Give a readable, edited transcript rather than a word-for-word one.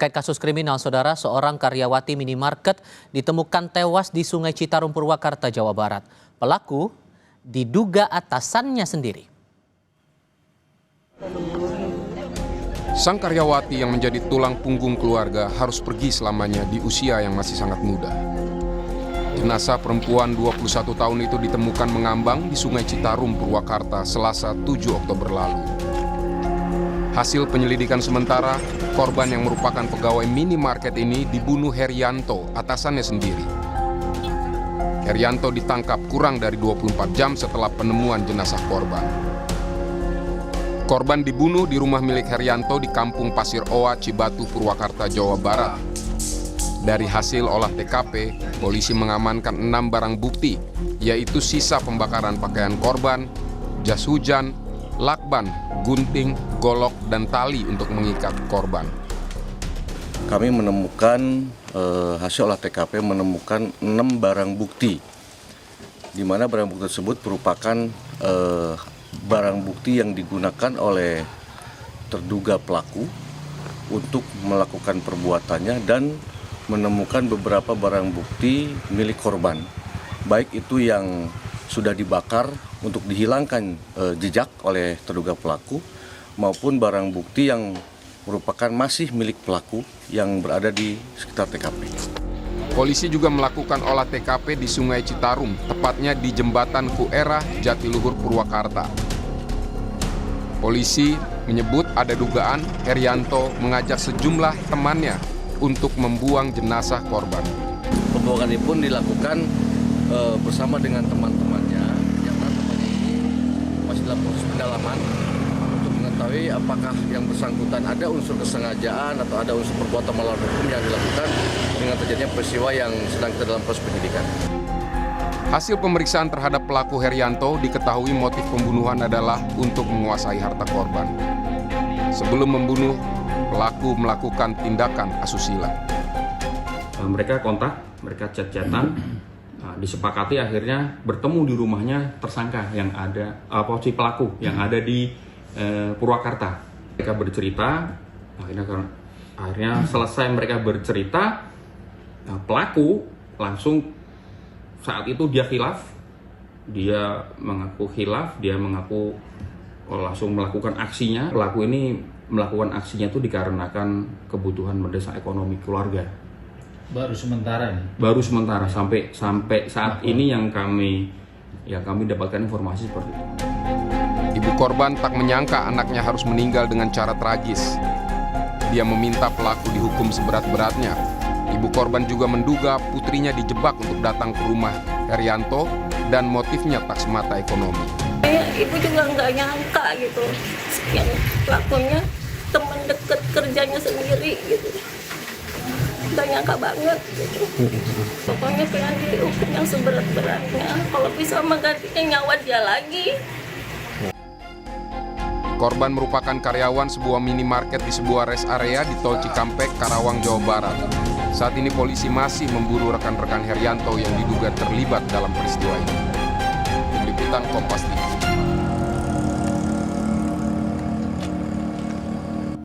Terkait kasus kriminal, saudara, seorang karyawati minimarket ditemukan tewas di Sungai Citarum, Purwakarta, Jawa Barat. Pelaku diduga atasannya sendiri. Sang karyawati yang menjadi tulang punggung keluarga harus pergi selamanya di usia yang masih sangat muda. Jenazah perempuan 21 tahun itu ditemukan mengambang di Sungai Citarum, Purwakarta, Selasa 7 Oktober lalu. Hasil penyelidikan sementara, korban yang merupakan pegawai minimarket ini dibunuh Herianto, atasannya sendiri. Herianto ditangkap kurang dari 24 jam setelah penemuan jenazah korban. Korban dibunuh di rumah milik Herianto di Kampung Pasir Oa, Cibatu, Purwakarta, Jawa Barat. Dari hasil olah TKP, polisi mengamankan 6 barang bukti, yaitu sisa pembakaran pakaian korban, jas hujan, lakban, gunting, golok, dan tali untuk mengikat korban. Kami menemukan hasil olah TKP menemukan 6 barang bukti, di mana barang bukti tersebut merupakan barang bukti yang digunakan oleh terduga pelaku untuk melakukan perbuatannya dan menemukan beberapa barang bukti milik korban, baik itu yang sudah dibakar untuk dihilangkan jejak oleh terduga pelaku maupun barang bukti yang merupakan masih milik pelaku yang berada di sekitar TKP. Polisi juga melakukan olah TKP di Sungai Citarum, tepatnya di Jembatan Kuera, Jatiluhur, Purwakarta. Polisi menyebut ada dugaan Herianto mengajak sejumlah temannya untuk membuang jenazah korban. Pembuangan ini pun dilakukan bersama dengan teman-temannya, yang teman-temannya ini masih dalam proses pendalaman untuk mengetahui apakah yang bersangkutan ada unsur kesengajaan atau ada unsur perbuatan melawan hukum yang dilakukan dengan terjadinya peristiwa yang sedang kita dalam proses penyidikan. Hasil pemeriksaan terhadap pelaku Herianto diketahui motif pembunuhan adalah untuk menguasai harta korban. Sebelum membunuh, pelaku melakukan tindakan asusila. Mereka kontak, mereka chat-chatan, disepakati akhirnya bertemu di rumahnya tersangka yang ada, si pelaku yang ada di Purwakarta. Mereka bercerita, akhirnya selesai mereka bercerita, pelaku langsung saat itu dia khilaf, dia mengaku langsung melakukan aksinya. Pelaku ini melakukan aksinya itu dikarenakan kebutuhan mendesak ekonomi keluarga. Baru sementara nih. Baru sementara sampai saat ini yang kami dapatkan informasi seperti itu. Ibu korban tak menyangka anaknya harus meninggal dengan cara tragis. Dia meminta pelaku dihukum seberat-beratnya. Ibu korban juga menduga putrinya dijebak untuk datang ke rumah Herianto dan motifnya tak semata ekonomi. Ibu juga nggak nyangka gitu, yang pelakunya teman dekat kerjanya sendiri gitu. Nggak nyangka banget gitu. Pokoknya pengen dihukum yang seberat-beratnya. Kalau bisa menggantikan nyawa dia lagi. Korban merupakan karyawan sebuah minimarket di sebuah rest area di Tol Cikampek, Karawang, Jawa Barat. Saat ini polisi masih memburu rekan-rekan Herianto yang diduga terlibat dalam peristiwa ini. Tim Liputan Kompas TV.